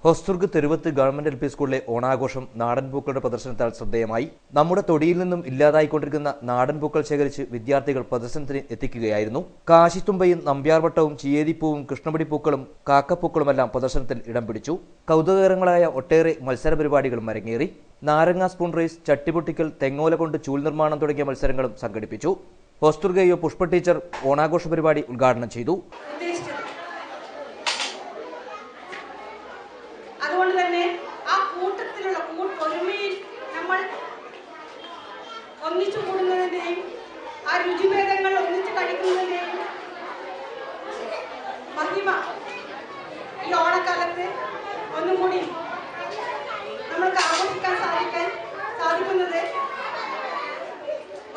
ഹൊസ്ദുർഗ് തെരുവത്ത് ഗവൺമെന്റ് LP സ്കൂളിലെ ഓണാഘോഷം നാടൻ പൂക്കളുടെ പ്രദർശനത്താൽ ശ്രദ്ധേയമായി. നമ്മുടെ തൊടിയിൽ നിന്നും ഇല്ലാതായിക്കൊണ്ടിരിക്കുന്ന നാടൻ പൂക്കൾ ശേഖരിച്ച് വിദ്യാർത്ഥികൾ പ്രദർശനത്തിന് എത്തിക്കുകയായിരുന്നു. കാശിത്തുമ്പയും നമ്പ്യാർവട്ടവും ചിയേതിപ്പൂവും കൃഷ്ണപടി പൂക്കളും കാക്കപ്പൂക്കളുമെല്ലാം പ്രദർശനത്തിൽ ഇടം പിടിച്ചു. കൗതുകകരങ്ങളായ ഒട്ടേറെ മത്സര പരിപാടികളും അരങ്ങേറി. നാരങ്ങ സ്പൂൺ റേസ്, ചട്ടിപൊട്ടിക്കൽ, തെങ്ങോല കൊണ്ട് ചൂൽ നിർമ്മാണം തുടങ്ങിയ മത്സരങ്ങളും സംഘടിപ്പിച്ചു. ഹൊസ്ദുർഗ് AO പുഷ്പ ടീച്ചർ ഓണാഘോഷ പരിപാടി ഉദ്ഘാടനം ചെയ്തു. അതുകൊണ്ട് തന്നെ ആ കൂട്ടത്തിലുള്ള ഒരുമയിൽ നമ്മൾ ഒന്നിച്ചു കൂടുന്നതിൻ്റെയും ആ രുചിഭേദങ്ങൾ ഒന്നിച്ചു കഴിക്കുന്നതിൻ്റെയും മഹിമ ഈ ഓണക്കാലത്ത് ഒന്നും കൂടി നമ്മൾക്ക് ആഘോഷിക്കാൻ സാധിക്കുന്നത്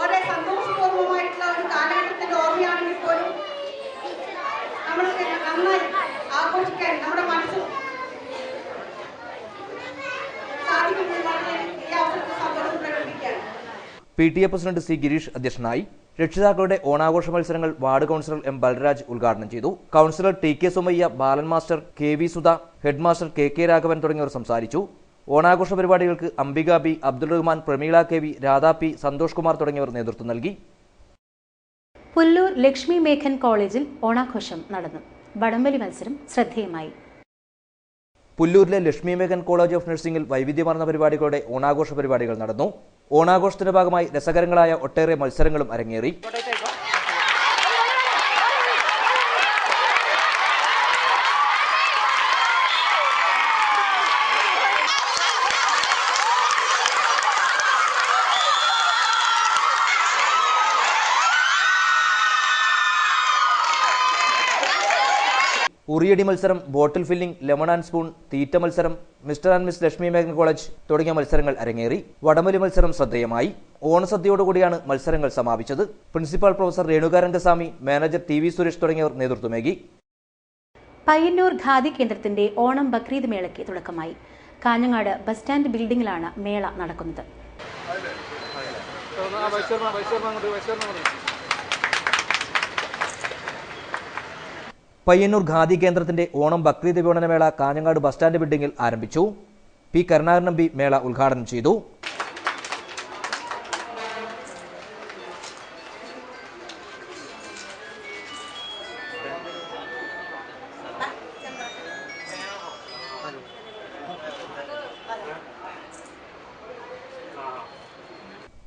വളരെ സന്തോഷപൂർവമായിട്ടുള്ള ഒരു കാലഘട്ടത്തിൻ്റെ ഓർമ്മയാണെങ്കിൽ പോലും നമ്മൾക്ക് നന്നായി ആഘോഷിക്കാൻ നമ്മുടെ മനസ്സ് PTA പ്രസിഡന്റ് C. ഗിരീഷ് അധ്യക്ഷനായി. രക്ഷിതാക്കളുടെ ഓണാഘോഷ മത്സരങ്ങൾ വാർഡ് കൗൺസിലർ M. ബൽരാജ് ഉദ്ഘാടനം ചെയ്തു. Councillor TK Sumayya, Balan master, KV Sudha, head master KK Raghavan തുടങ്ങിയവർ സംസാരിച്ചു. ഓണാഘോഷ പരിപാടികൾക്ക് Ambika B, Abdul Rahman, Prameela KV, Radha P, Santhosh Kumar തുടങ്ങിയവർ നേതൃത്വം നൽകി. പുല്ലൂർ ലക്ഷ്മി മേഘൻ കോളേജിൽ ഓണാഘോഷം നടന്നു. വടംവലി മത്സരം ശ്രദ്ധേയമായി. പുല്ലൂരിലെ ലക്ഷ്മി മേഘൻ കോളേജ് ഓഫ് നഴ്സിംഗിൽ വൈവിധ്യമാർന്ന പരിപാടികളുടെ ഓണാഘോഷ പരിപാടികൾ നടന്നു. ഓണാഘോഷത്തിന്റെ ഭാഗമായി രസകരങ്ങളായ ഒട്ടേറെ മത്സരങ്ങളും അരങ്ങേറി. ഉറിയടി മത്സരം, bottle filling, lemon and spoon, തീറ്റ മത്സരം, മിസ്റ്റർ ആൻഡ് മിസ് ലക്ഷ്മി മേഘൻ കോളേജ് തുടങ്ങിയ മത്സരങ്ങൾ അരങ്ങേറി. വടംവലി മത്സരം ശ്രദ്ധേയമായി. ഓണസദ്യയോടുകൂടിയാണ് മത്സരങ്ങൾ സമാപിച്ചത്. Principal professor Renuka Rangaswamy, manager TV Suresh തുടങ്ങിയവർ നേതൃത്വമേകി. പയ്യന്നൂർ ഖാദി കേന്ദ്രത്തിന്റെ ഓണം ബക്രീദ് മേളയ്ക്ക് തുടക്കമായി. കാഞ്ഞങ്ങാട് ബസ് സ്റ്റാൻഡ് ബിൽഡിംഗിലാണ് മേള നടക്കുന്നത്. പയ്യന്നൂർ ഖാദി കേന്ദ്രത്തിന്റെ ഓണം ബക്രീദ് വിപണനമേള കാഞ്ഞങ്ങാട് ബസ് സ്റ്റാൻഡ് ബിൽഡിംഗിൽ ആരംഭിച്ചു. P. കരുണാകരൻ MB മേള ഉദ്ഘാടനം ചെയ്തു.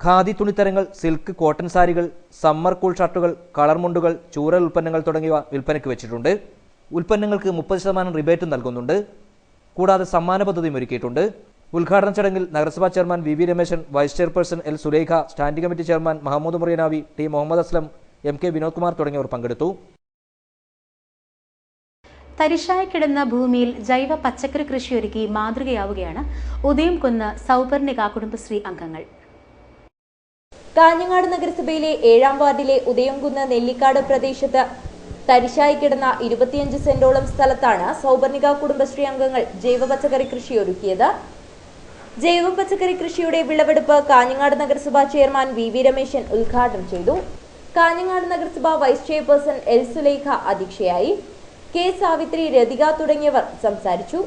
ഖാദി തുണിത്തരങ്ങൾ, സിൽക്ക്, കോട്ടൺ സാരികൾ, സമ്മർ കൂൾ ഷർട്ടുകൾ, കളർ മുണ്ടുകൾ, ചൂരൽ ഉൽപ്പന്നങ്ങൾ തുടങ്ങിയവ വിൽപ്പനയ്ക്ക് വെച്ചിട്ടുണ്ട്. ഉൽപ്പന്നങ്ങൾക്ക് 30% റിബേറ്റും നൽകുന്നുണ്ട്. കൂടാതെ സമ്മാന പദ്ധതിയും ഒരുക്കിയിട്ടുണ്ട്. ഉദ്ഘാടന ചടങ്ങിൽ നഗരസഭാ chairman VV Rameshan, vice chairperson L. Sulekha, standing committee chairman Mahmood Muriyanavi, T. Muhammad Aslam, MK Vinod Kumar തുടങ്ങിയവർ പങ്കെടുത്തു. തരിശായി കിടന്ന ഭൂമിയിൽ ജൈവ പച്ചക്കറി കൃഷിയൊരുക്കി മാതൃകയാവുകയാണ് ഉദയംകുന്ന് സൗപർണിക കുടുംബശ്രീ അംഗങ്ങൾ. കാഞ്ഞങ്ങാട് നഗരസഭയിലെ 7-ാം വാർഡിലെ ഉദയംകുന്ന് നെല്ലിക്കാട് പ്രദേശത്ത് തരിശായി കിടന്ന 25 സെന്റോളം സ്ഥലത്താണ് സൗപർണിക കുടുംബശ്രീ അംഗങ്ങൾ ജൈവ പച്ചക്കറി കൃഷി ഒരുക്കിയത്. ജൈവ പച്ചക്കറി കൃഷിയുടെ വിളവെടുപ്പ് കാഞ്ഞങ്ങാട് നഗരസഭാ ചെയർമാൻ VV രമേശൻ ഉദ്ഘാടനം ചെയ്തു. കാഞ്ഞങ്ങാട് നഗരസഭ വൈസ് ചെയർപേഴ്സൺ L. സുലേഖ അധ്യക്ഷയായി. K. സാവിത്രി, രതിക തുടങ്ങിയവർ സംസാരിച്ചു.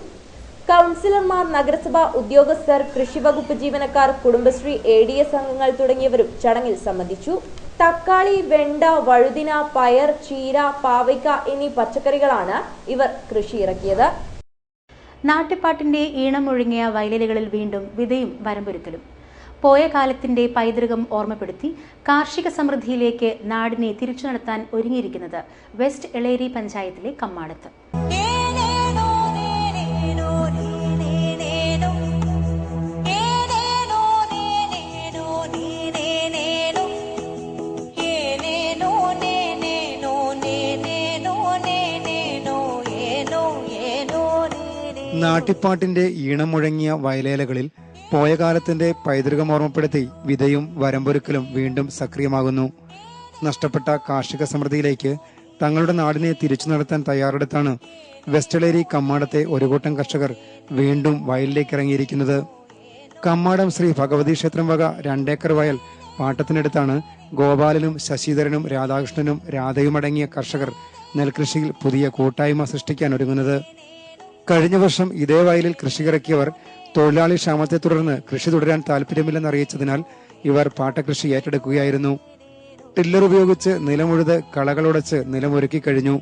കൗൺസിലർമാർ, നഗരസഭാ ഉദ്യോഗസ്ഥർ, കൃഷിവകുപ്പ് ജീവനക്കാർ, കുടുംബശ്രീ ADS അംഗങ്ങൾ തുടങ്ങിയവരും ചടങ്ങിൽ സംബന്ധിച്ചു. തക്കാളി, വെണ്ട, വഴുതിന, പയർ, ചീര, പാവയ്ക്ക എന്നീ പച്ചക്കറികളാണ് ഇവർ കൃഷിയിറക്കിയത്. നാട്ടുപാട്ടിന്റെ ഈണമൊഴുങ്ങിയ വയലുകളിൽ വീണ്ടും വിതയും വരമ്പൊരുക്കലും. പോയ കാലത്തിന്റെ പൈതൃകം ഓർമ്മപ്പെടുത്തി കാർഷിക സമൃദ്ധിയിലേക്ക് നാടിനെ തിരിച്ചു നടത്താൻ ഒരുങ്ങിയിരിക്കുന്നത് വെസ്റ്റ് എളേരി പഞ്ചായത്തിലെ കമ്മാടത്ത്. നാട്ടിപ്പാട്ടിന്റെ ഈണം മുഴങ്ങിയ വയലേലകളിൽ പോയ കാലത്തിന്റെ പൈതൃകം ഓർമ്മപ്പെടുത്തി വിതയും വരമ്പൊരുക്കലും വീണ്ടും സക്രിയമാകുന്നു. നഷ്ടപ്പെട്ട കാർഷിക സമൃദ്ധിയിലേക്ക് തങ്ങളുടെ നാടിനെ തിരിച്ചു നടത്താൻ തയ്യാറെടുത്താണ് വെസ്റ്റളേരി കമ്മാടത്തെ ഒരു കൂട്ടം കർഷകർ വീണ്ടും വയലിലേക്ക് ഇറങ്ങിയിരിക്കുന്നത്. കമ്മാടം ശ്രീ ഭഗവതി ക്ഷേത്രം വക 2 ഏക്കർ വയൽ പാട്ടത്തിനടുത്താണ് ഗോപാലനും ശശിധരനും രാധാകൃഷ്ണനും രാധയും അടങ്ങിയ കർഷകർ നെൽകൃഷിയിൽ പുതിയ കൂട്ടായ്മ സൃഷ്ടിക്കാൻ ഒരുങ്ങുന്നത്. കഴിഞ്ഞ വർഷം ഇതേ വയലിൽ കൃഷിയിറക്കിയവർ തൊഴിലാളി ക്ഷാമത്തെ തുടർന്ന് കൃഷി തുടരാൻ താല്പര്യമില്ലെന്നറിയിച്ചതിനാൽ ഇവർ പാട്ടകൃഷി ഏറ്റെടുക്കുകയായിരുന്നു. ടില്ലർ ഉപയോഗിച്ച് നിലമുഴുത് കളകളുടച്ച് നിലമൊരുക്കി കഴിഞ്ഞു.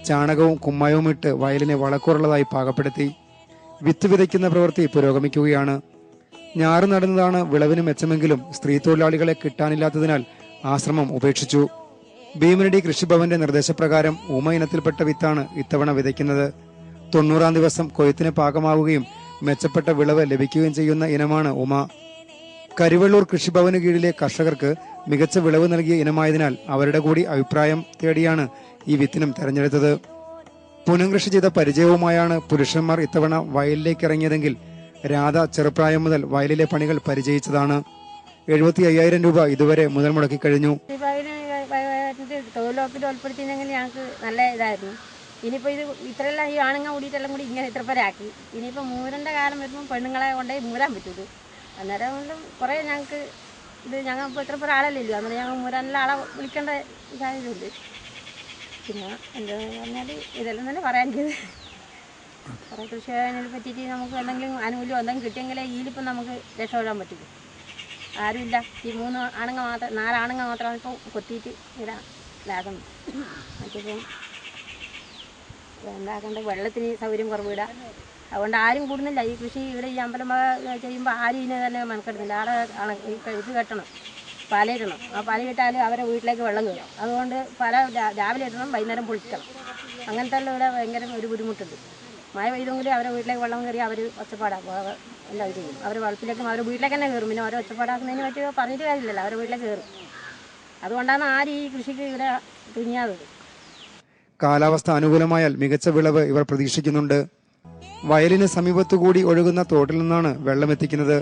ചാണകവും കുമ്മായവും ഇട്ട് വയലിനെ വളക്കൂറുള്ളതായി പാകപ്പെടുത്തി. വിത്ത് വിതയ്ക്കുന്ന പ്രവൃത്തി പുരോഗമിക്കുകയാണ്. ഞാറ് നടുന്നതാണ് വിളവിന് മെച്ചമെങ്കിലും സ്ത്രീ തൊഴിലാളികളെ കിട്ടാനില്ലാത്തതിനാൽ ആശ്രമം ഉപേക്ഷിച്ചു. ഭീമനടി കൃഷിഭവന്റെ നിർദ്ദേശപ്രകാരം ഉമ ഇനത്തിൽപ്പെട്ട വിത്താണ് ഇത്തവണ വിതയ്ക്കുന്നത്. 90-ാം ദിവസം കൊയ്ത്തിന് പാകമാവുകയും മെച്ചപ്പെട്ട വിളവ് ലഭിക്കുകയും ചെയ്യുന്ന ഇനമാണ് ഉമ. കരിവെള്ളൂർ കൃഷിഭവന് കീഴിലെ കർഷകർക്ക് മികച്ച വിളവ് നൽകിയ ഇനമായതിനാൽ അവരുടെ കൂടി അഭിപ്രായം തേടിയാണ് ഈ വിത്തിനം തെരഞ്ഞെടുത്തത്. പുനംകൃഷി ചെയ്ത പരിചയവുമായാണ് പുരുഷന്മാർ ഇത്തവണ വയലിലേക്ക് ഇറങ്ങിയതെങ്കിൽ രാധ ചെറുപ്രായം മുതൽ വയലിലെ പണികൾ പരിചയിച്ചതാണ്. 75,000 രൂപ ഇതുവരെ മുതൽ മുടക്കി കഴിഞ്ഞു. തൊഴിലുറപ്പിൽ ഉൾപ്പെടുത്തിയെങ്കിൽ ഞങ്ങൾക്ക് നല്ല ഇതായിരുന്നു. ഇനിയിപ്പോൾ ഇത് ഇത്രയെല്ലാം ഈ ആണുങ്ങൾ കൂടിയിട്ടെല്ലാം കൂടി ഇങ്ങനെ ഇത്ര പേരാക്കി. ഇനിയിപ്പോൾ മൂരൻ്റെ കാലം വരുമ്പോൾ പെണ്ണുങ്ങളെ കൊണ്ടേ മൂരാൻ പറ്റുള്ളൂ. അന്നേരം കൊണ്ടും കുറേ ഞങ്ങൾക്ക് ഇത് ഞങ്ങൾ ഇപ്പോൾ ഇത്ര പേർ ആളല്ലല്ലോ, അന്നേരം ഞങ്ങൾ മൂരാനുള്ള ആളെ വിളിക്കേണ്ട സാഹചര്യമുണ്ട്. പിന്നെ എന്താണെന്ന് പറഞ്ഞാൽ ഇതെല്ലാം തന്നെ പറയാനിരിക്കുന്നത്. കുറേ കൃഷിയെ പറ്റിയിട്ട് നമുക്ക് എന്തെങ്കിലും ആനുകൂല്യം എന്തെങ്കിലും കിട്ടിയെങ്കിലേ ഇതിലിപ്പം നമുക്ക് രക്ഷപ്പെടാൻ പറ്റില്ല. ആരുമില്ല, ഈ 3 ആണുങ്ങൾ മാത്രം 4 ആണുങ്ങൾ മാത്രമാണ് ഇപ്പോൾ കൊത്തിയിട്ട് ഇവിടെ ഇതാക്കുന്നത്. മറ്റിപ്പം ഉണ്ടാക്കേണ്ട വെള്ളത്തിന് സൗകര്യം കുറവില്ല. അതുകൊണ്ട് ആരും കൂടുന്നില്ല ഈ കൃഷി. ഇവിടെ ഈ അമ്പലം ചെയ്യുമ്പോൾ ആരും ഇതിനെ തന്നെ മെനക്കെടുന്നില്ല. ആടെ ഇത് കെട്ടണം, പാലയിടണം. ആ പാല ഇട്ടാൽ അവരെ വീട്ടിലേക്ക് വെള്ളം കയറും. അതുകൊണ്ട് പാല രാവിലെ ഇടണം, വൈകുന്നേരം പൊളിക്കണം. അങ്ങനത്തെ ഇവിടെ ഭയങ്കര ഒരു ബുദ്ധിമുട്ടുണ്ട്. മഴ പെയ്തെങ്കിലും അവരെ വീട്ടിലേക്ക് വെള്ളം കയറി അവർ ഒച്ചപ്പാടാക്കും. എല്ലാം ഇത് ചെയ്യും. അവർ വെള്ളത്തിലേക്കും അവരുടെ വീട്ടിലേക്ക് തന്നെ കയറും. പിന്നെ അവരെ ഒച്ചപ്പാടാക്കുന്നതിന് പറ്റി പറഞ്ഞിട്ട് കാര്യമില്ലല്ലോ, അവരുടെ വീട്ടിലേക്ക് കയറും. അതുകൊണ്ടാണ് ആരും ഈ കൃഷിക്ക് ഇവിടെ തുനിയാതത്. കാലാവസ്ഥ അനുകൂലമായാൽ മികച്ച വിളവ് ഇവർ പ്രതീക്ഷിക്കുന്നുണ്ട്. വയലിന് സമീപത്തുകൂടി ഒഴുകുന്ന തോട്ടിൽ നിന്നാണ് വെള്ളമെത്തിക്കുന്നത്.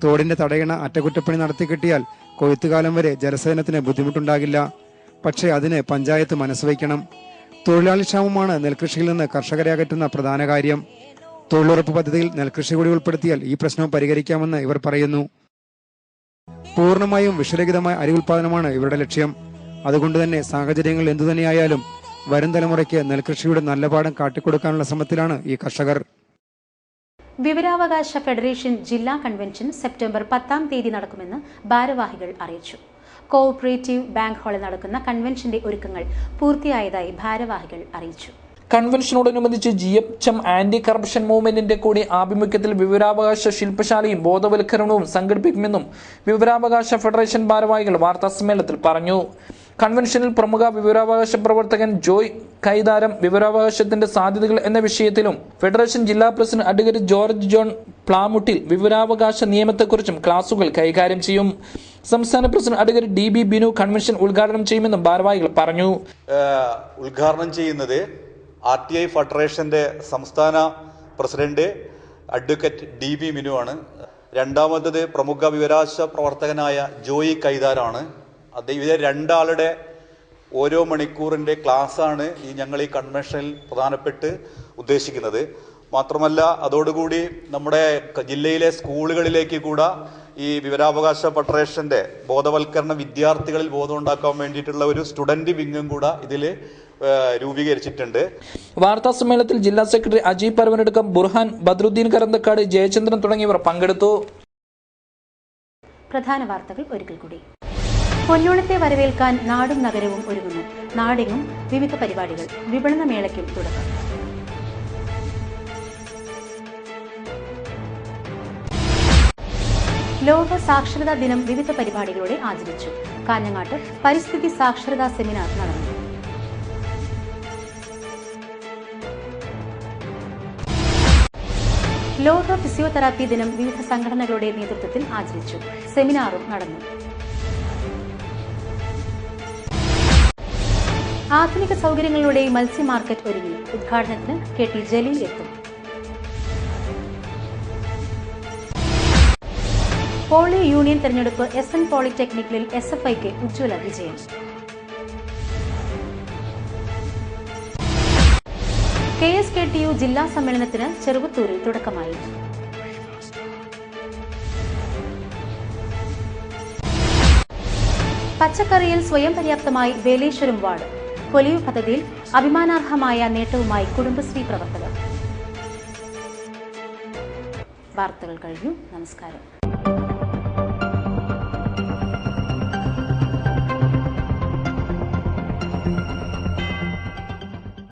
തോടിന്റെ തടയണ അറ്റകുറ്റപ്പണി നടത്തി കിട്ടിയാൽ കൊയ്ത്തുകാലം വരെ ജലസേചനത്തിന് ബുദ്ധിമുട്ടുണ്ടാകില്ല. പക്ഷേ അതിന് പഞ്ചായത്ത് മനസ്സുവയ്ക്കണം. തൊഴിലാളി ക്ഷാമമാണ് നെൽകൃഷിയിൽ നിന്ന് കർഷകരെ അകറ്റുന്ന പ്രധാന കാര്യം. തൊഴിലുറപ്പ് പദ്ധതിയിൽ നെൽകൃഷി കൂടി ഉൾപ്പെടുത്തിയാൽ ഈ പ്രശ്നവും പരിഹരിക്കാമെന്ന് ഇവർ പറയുന്നു. പൂർണ്ണമായും വിഷരഹിതമായ അരി ഉൽപാദനമാണ് ഇവരുടെ ലക്ഷ്യം. അതുകൊണ്ട് തന്നെ സാഹചര്യങ്ങൾ എന്തുതന്നെയായാലും വരും തലമുറയ്ക്ക് നെൽകൃഷിയുടെ നല്ല പാഠം കാട്ടിക്കൊടുക്കാനുള്ള ശ്രമത്തിലാണ് ഈ കർഷകർ. വിവരാവകാശ ഫെഡറേഷൻ ജില്ലാ കൺവെൻഷൻ സെപ്റ്റംബർ 10-ാം തീയതി നടക്കുമെന്ന് ഭാരവാഹികൾ അറിയിച്ചു. കോഓപ്പറേറ്റീവ് ബാങ്ക് ഹാളിൽ നടക്കുന്ന കൺവെൻഷന്റെ ഒരുക്കങ്ങൾ പൂർത്തിയായതായി ഭാരവാഹികൾ അറിയിച്ചു. കൺവെൻഷനോടനുബന്ധിച്ച് GHM ആന്റി കറപ്ഷൻ മൂവ്മെന്റിന്റെ കൂടി ആഭിമുഖ്യത്തിൽ വിവരാവകാശ ശില്പശാലയും ബോധവൽക്കരണവും സംഘടിപ്പിക്കുമെന്നും വിവരാവകാശ ഫെഡറേഷൻ ഭാരവാഹികൾ വാർത്താസമ്മേളനത്തിൽ പറഞ്ഞു. കൺവെൻഷനിൽ പ്രമുഖ വിവരാവകാശ പ്രവർത്തകൻ ജോയ് കൈതാരം വിവരാവകാശത്തിന്റെ സാധ്യതകൾ എന്ന വിഷയത്തിലും ഫെഡറേഷൻ ജില്ലാ പ്രസിഡന്റ് അഡ്വക്കേറ്റ് ജോർജ് ജോൺ പ്ലാമുട്ടിൽ വിവരാവകാശ നിയമത്തെക്കുറിച്ചും ക്ലാസുകൾ കൈകാര്യം ചെയ്യും. സംസ്ഥാന president advocate DB Binu convention ഉദ്ഘാടനം ചെയ്യുമെന്നും ഭാരവാഹികൾ പറഞ്ഞു. ഉദ്ഘാടനം ചെയ്യുന്നത് RTI ഫെഡറേഷന്റെ സംസ്ഥാന പ്രസിഡന്റ് അഡ്വക്കേറ്റ് DB ബിനു ആണ്. രണ്ടാമത്തത് പ്രമുഖ വിവരാവകാശ പ്രവർത്തകനായ ജോയി കൈതാരാണ്. ഇവരെ 2 ആളുടെ ഓരോ മണിക്കൂറിന്റെ ക്ലാസ്സാണ് ഞങ്ങൾ ഈ കൺവെൻഷനിൽ പ്രധാനപ്പെട്ട് ഉദ്ദേശിക്കുന്നത്. മാത്രമല്ല അതോടുകൂടി നമ്മുടെ ജില്ലയിലെ സ്കൂളുകളിലേക്ക് കൂടെ ഈ വിവരാവകാശ ഫെഡറേഷന്റെ ബോധവൽക്കരണ വിദ്യാർത്ഥികളിൽ ബോധം ഉണ്ടാക്കാൻ വേണ്ടിയിട്ടുള്ള ഒരു സ്റ്റുഡന്റ് വിങ്ങും കൂടെ ഇതിൽ രൂപീകരിച്ചിട്ടുണ്ട്. വാർത്താ സമ്മേളനത്തിൽ ജില്ലാ സെക്രട്ടറി അജീബ് പരവനടുക്കം, ബുർഹാൻ, ബദ്രുദ്ദീൻ കരന്തക്കാട്, ജയചന്ദ്രൻ തുടങ്ങിയവർ പങ്കെടുത്തു. പ്രധാന വാർത്തകൾ ഒരിക്കൽ കൂടി. പൊന്നോണത്തെ വരവേൽക്കാൻ നാടും നഗരവും ഒരുങ്ങുന്നു. നാടെങ്ങും വിവിധ പരിപാടികൾ. വിപണന മേളയ്ക്കും തുടക്കം. ലോക സാക്ഷരതാ ദിനം വിവിധ പരിപാടികളോടെ ആചരിച്ചു. കാഞ്ഞങ്ങാട്ട് പരിസ്ഥിതി സാക്ഷരതാ സെമിനാർ നടന്നു. ലോക ഫിസിയോതെറാപ്പി ദിനം വിവിധ സംഘടനകളുടെ നേതൃത്വത്തിൽ ആചരിച്ചു. സെമിനാറും നടന്നു. ആധുനിക സൗകര്യങ്ങളിലൂടെ മത്സ്യ മാർക്കറ്റ് ഒരുങ്ങി. ഉദ്ഘാടനത്തിന് KT ജലീൽ എത്തും. പോളി യൂണിയൻ തെരഞ്ഞെടുപ്പ് SN പോളിടെക്നിക്കിൽ SFIക്ക് ഉജ്ജ്വല വിജയം. KSKTU ജില്ലാ സമ്മേളനത്തിന് ചെറുവത്തൂരിൽ തുടക്കമായി. പച്ചക്കറിയിൽ സ്വയം പര്യാപ്തമായി വേലേശ്വരം വാർഡ്. പൊലിവ് പദ്ധതിയിൽ അഭിമാനാർഹമായ നേട്ടവുമായി കുടുംബശ്രീ പ്രവർത്തകർ. വാർത്തകൾ കഴിഞ്ഞു. നമസ്കാരം.